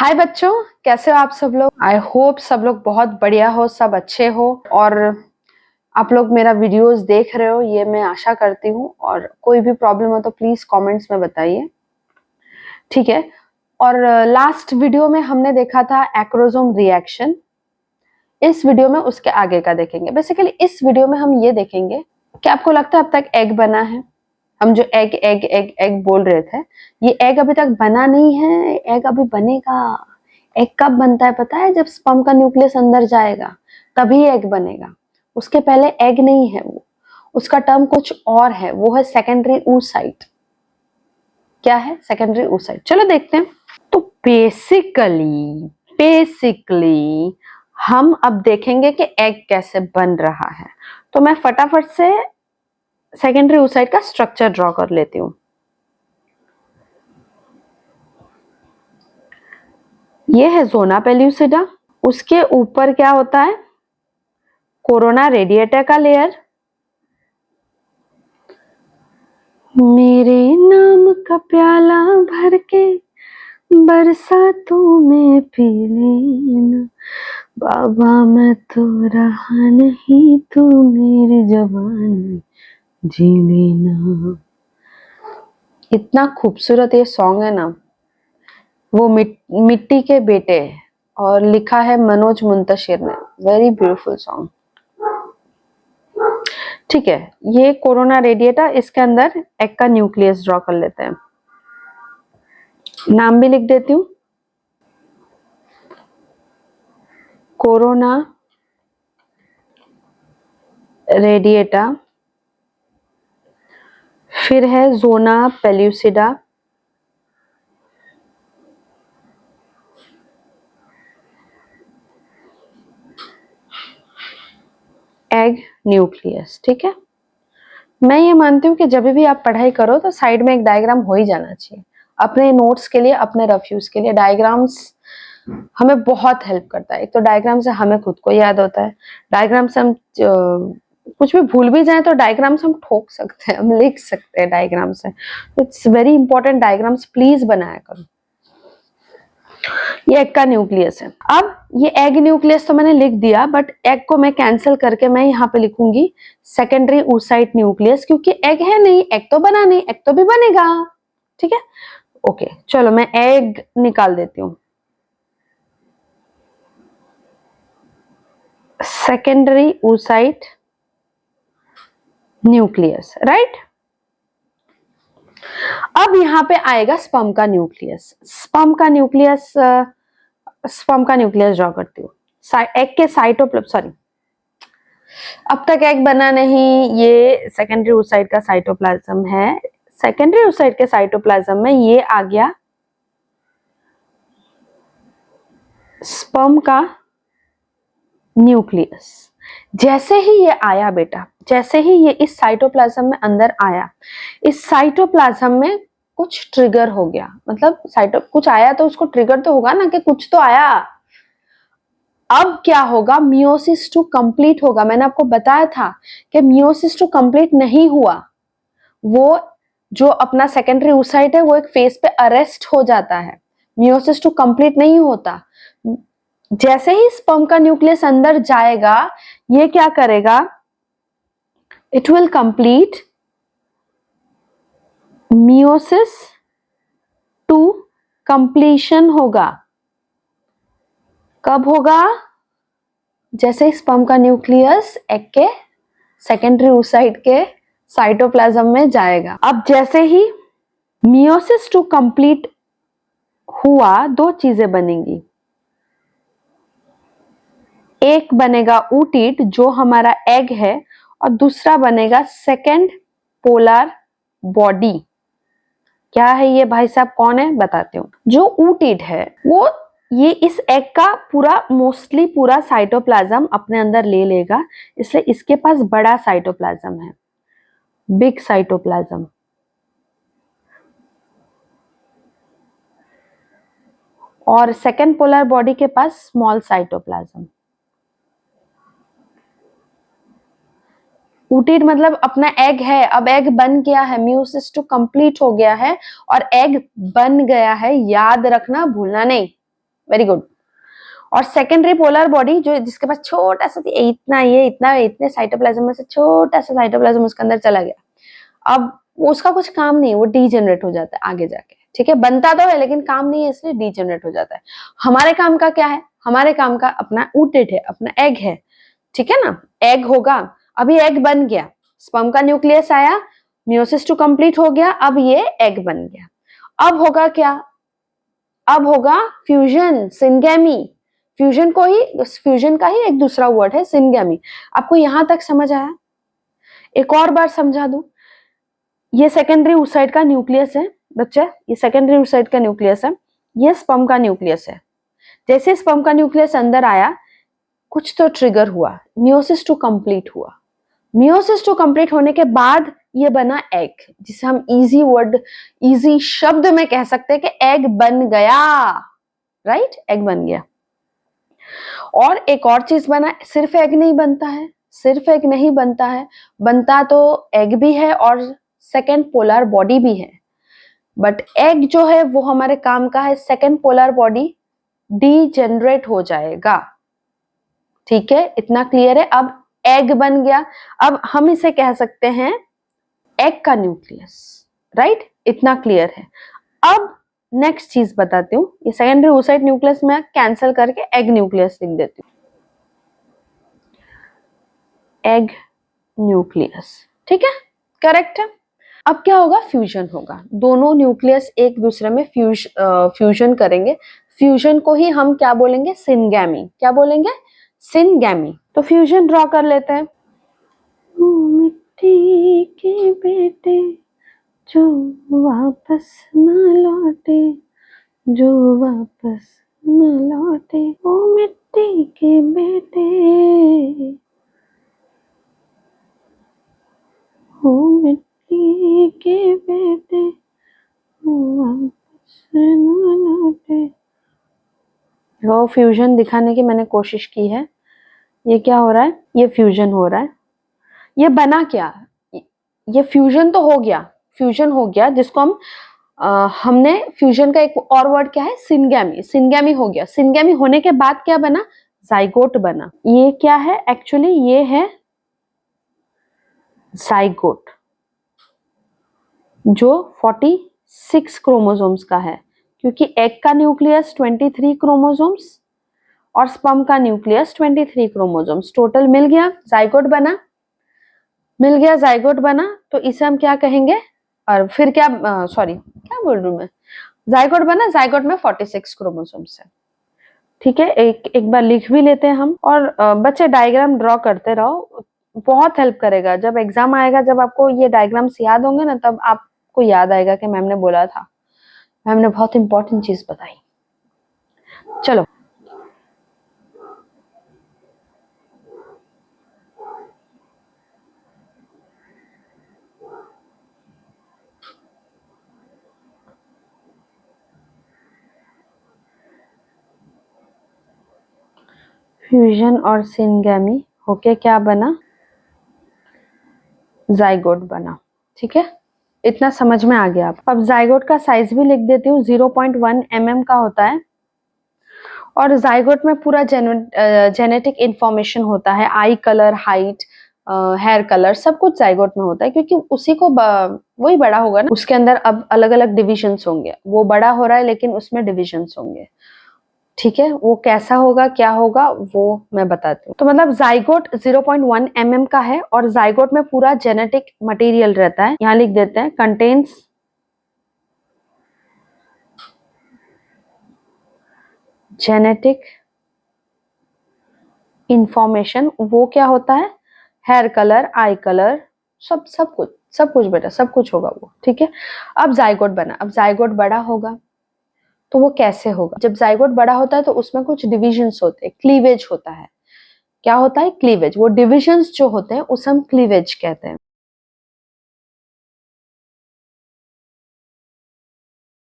हाय बच्चों, कैसे हो आप सब लोग। आई होप सब लोग बहुत बढ़िया हो, सब अच्छे हो और आप लोग मेरा वीडियोस देख रहे हो, ये मैं आशा करती हूँ। और कोई भी प्रॉब्लम हो तो प्लीज कमेंट्स में बताइए, ठीक है। और लास्ट वीडियो में हमने देखा था एक्रोसोम रिएक्शन। इस वीडियो में उसके आगे का देखेंगे। बेसिकली इस वीडियो में हम ये देखेंगे कि आपको लगता है अब तक एग बना है। हम जो एग एग एग एग बोल रहे थे, ये एग अभी तक बना नहीं है, एग अभी बनेगा। एग कब बनता है पता है? जब स्पर्म का न्यूक्लियस अंदर जाएगा तभी एग बनेगा। उसके पहले एग नहीं है वो, उसका टर्म कुछ और है, वो है सेकेंडरी oocyte। क्या है सेकेंडरी oocyte? चलो देखते हैं। तो बेसिकली हम अब देखेंगे कि एग कैसे बन रहा है। तो मैं फटाफट से सेकेंडरी oocyte का स्ट्रक्चर ड्रॉ कर लेती हूँ। ये है जोना पेल्यूसिडा, उसके ऊपर क्या होता है? कोरोना रेडिएटा का लेयर। मेरे नाम का प्याला भर के बरसातों में पी लेना, बाबा मैं तो रहा नहीं, तू मेरी जवानी जी लेना। इतना खूबसूरत ये सॉन्ग है ना। वो मिट्टी के बेटे और लिखा है मनोज मुंतशिर ने। Very beautiful song. ठीक है, ये कोरोना रेडिएटा, इसके अंदर एग का न्यूक्लियस ड्रॉ कर लेते हैं। नाम भी लिख देती हूँ, कोरोना रेडिएटा। फिर है जोना पेल्यूसिडा, एग न्यूक्लियस। ठीक है, मैं ये मानती हूँ कि जब भी आप पढ़ाई करो तो साइड में एक डायग्राम हो ही जाना चाहिए। अपने नोट्स के लिए, अपने रफ्यूज के लिए डायग्राम्स हमें बहुत हेल्प करता है। एक तो डायग्राम से हमें खुद को याद होता है, डायग्राम से हम कुछ भी भूल भी जाए तो डायग्राम से हम ठोक सकते हैं, हम लिख सकते हैं डायग्राम से। It's very important, diagrams please बनाया करो। ये एग का न्यूक्लियस है। अब ये एग न्यूक्लियस तो मैंने लिख दिया, बट एग को मैं कैंसिल करके मैं यहाँ पे लिखूंगी सेकेंडरी oocyte न्यूक्लियस, क्योंकि एग है नहीं, एग तो बना नहीं, एग तो भी बनेगा। ठीक है, ओके चलो मैं एग निकाल देती हूँ। Secondary oocyte nucleus, right. अब यहाँ पे आएगा स्पर्म का न्यूक्लियस। स्पर्म का न्यूक्लियस ड्रॉ करती हूँ। एग के साइटोप्लाज्म, सॉरी अब तक एग बना नहीं, ये सेकेंडरी oocyte का साइटोप्लाज्म है। सेकेंडरी oocyte के साइटोप्लाज्म में ये आ गया स्पर्म का न्यूक्लियस। जैसे ही ये आया बेटा, जैसे ही ये इस साइटोप्लाज्म में अंदर आया, इस साइटोप्लाज्म में कुछ ट्रिगर हो गया। मतलब कुछ आया तो उसको ट्रिगर तो होगा ना, कि कुछ तो आया। अब क्या होगा? मियोसिस टू कंप्लीट होगा। मैंने आपको बताया था कि मियोसिस टू कंप्लीट नहीं हुआ, वो जो अपना सेकेंडरी oocyte है वो एक फेज पे अरेस्ट हो जाता है, मियोसिस टू कंप्लीट नहीं होता। जैसे ही स्पर्म का न्यूक्लियस अंदर जाएगा, ये क्या करेगा? It will complete meiosis to completion होगा। कब होगा? जैसे ही स्पर्म का न्यूक्लियस एग के सेकेंडरी oocyte के साइटोप्लाज्म में जाएगा। अब जैसे ही मियोसिस टू कंप्लीट हुआ, दो चीजें बनेंगी। एक बनेगा oocyte जो हमारा एग है, और दूसरा बनेगा सेकेंड पोलर बॉडी। क्या है ये भाई साहब, कौन है बताते हूँ। जो oocyte है वो ये इस एग का पूरा मोस्टली पूरा साइटोप्लाज्म अपने अंदर ले लेगा, इसलिए इसके पास बड़ा साइटोप्लाज्म है, बिग साइटोप्लाज्म। और सेकेंड पोलर बॉडी के पास स्मॉल साइटोप्लाज्म। oocyte मतलब अपना एग है, अब एग बन गया है, मियोसिस टू कंप्लीट हो गया है और एग बन गया है। याद रखना, भूलना नहीं। Very good. और सेकेंडरी पोलर बॉडी जो जिसके पास छोटा सा इतना ये इतना इतने साइटोप्लाज्म में से छोटा सा साइटोप्लाज्म उसके अंदर चला गया, अब उसका कुछ काम नहीं, वो डीजेनरेट हो जाता है आगे जाके, ठीक है। बनता तो है लेकिन काम नहीं है, इसलिए डीजेनरेट हो जाता है। हमारे काम का क्या है, हमारे काम का अपना ऊटेट है, अपना एग है, ठीक है ना। एग होगा, अभी एग बन गया, स्पर्म का न्यूक्लियस आया, मियोसिस टू कंप्लीट हो गया, अब ये एग बन गया। अब होगा क्या, अब होगा फ्यूजन, सिनगैमी। फ्यूजन को ही, फ्यूजन का ही एक दूसरा वर्ड है सिनगैमी। आपको यहां तक समझ आया? एक और बार समझा दूं। ये सेकेंडरी oocyte का न्यूक्लियस है बच्चे, ये सेकेंडरी oocyte का न्यूक्लियस है, ये स्पर्म का न्यूक्लियस है। जैसे स्पर्म का न्यूक्लियस अंदर आया, कुछ तो ट्रिगर हुआ, मियोसिस टू कंप्लीट हुआ। मियोसिस टू कंप्लीट होने के बाद ये बना एग, जिसे हम इजी वर्ड, इजी शब्द में कह सकते हैं कि एग बन गया, राइट, एग बन गया। और एक और चीज बना, सिर्फ एग नहीं बनता है, सिर्फ एग नहीं बनता है, बनता तो एग भी है और सेकेंड पोलर बॉडी भी है, बट एग जो है वो हमारे काम का है, सेकेंड पोलर बॉडी डीजेनरेट हो जाएगा, ठीक है, इतना क्लियर है। अब एग बन गया, अब हम इसे कह सकते हैं एग का न्यूक्लियस, राइट, इतना क्लियर है। अब नेक्स्ट चीज बताती हूँ, ये सेकेंडरी oocyte न्यूक्लियस में कैंसिल करके एग न्यूक्लियस लिख देती हूँ, एग न्यूक्लियस, ठीक है, करेक्ट है। अब क्या होगा, फ्यूजन होगा, दोनों न्यूक्लियस एक दूसरे में फ्यूजन करेंगे। फ्यूजन को ही हम क्या बोलेंगे, सिनगैमी, क्या बोलेंगे, सिनगैमी। तो फ्यूजन ड्रॉ कर लेते हैं। मिट्टी के बेटे जो वापस न लौटे, जो वापस न लौटे, वो मिट्टी के बेटे, वो मिट्टी के बेटे, वापस न लौटे। वो फ्यूजन दिखाने की मैंने कोशिश की है। ये क्या हो रहा है, ये फ्यूजन हो रहा है। ये बना क्या, ये फ्यूजन तो हो गया, फ्यूजन हो गया, जिसको हम हमने फ्यूजन का एक और वर्ड क्या है, सिनगैमी, सिनगैमी हो गया। सिनगैमी होने के बाद क्या बना, जाइगोट बना। ये क्या है एक्चुअली, ये है जाइगोट, जो 46 क्रोमोसोम्स का है, क्योंकि एग का न्यूक्लियस 23 क्रोमोसोम्स और स्पर्म का न्यूक्लियस 23 क्रोमोसोम्स, टोटल मिल गया, जाइगोट बना, मिल गया, जाइगोट बना, तो इसे हम क्या कहेंगे, और फिर क्या, सॉरी क्या बोल रही हूँ मैं, जाइगोट बना, जाइगोट में 46 क्रोमोसोम्स है, ठीक है। एक बार लिख भी लेते हैं हम। और बच्चे डायग्राम ड्रॉ करते रहो, बहुत हेल्प करेगा। जब एग्जाम आएगा, जब आपको ये डायग्राम्स याद होंगे ना, तब आपको याद आएगा कि मैम ने बोला था, मैम ने बहुत इंपॉर्टेंट चीज बताई। चलो, फ्यूजन और सिनगैमी होके क्या बना, जाइगोट बना, ठीक है, इतना समझ में आ गया आप। अब जाइगोट का साइज भी लिख देती हूँ, 0.1 mm का होता है। और जाइगोट में पूरा जेनेटिक इंफॉर्मेशन होता है, eye colour, height, hair colour, सब कुछ जाइगोट में होता है, क्योंकि उसी को वही बड़ा होगा ना, उसके अंदर अब अलग अलग डिविजन्स होंगे, वो बड़ा हो रहा है लेकिन उसमें डिविजन्स होंगे, ठीक है। वो कैसा होगा, क्या होगा, वो मैं बताती हूँ। तो मतलब जाइगोट 0.1 mm का है, और जाइगोट में पूरा जेनेटिक मटेरियल रहता है। यहाँ लिख देते हैं, कंटेन्स जेनेटिक इंफॉर्मेशन। वो क्या होता है, हेयर कलर, आई कलर, सब कुछ बेटा, सब कुछ होगा वो, ठीक है। अब जाइगोट बना, अब जाइगोट बड़ा होगा, तो वो कैसे होगा, जब जाइगोट बड़ा होता है तो उसमें कुछ डिविजन्स होते हैं, क्लीवेज होता है। क्या होता है, क्लीवेज, वो डिविजन्स जो होते हैं उसे हम क्लीवेज कहते हैं।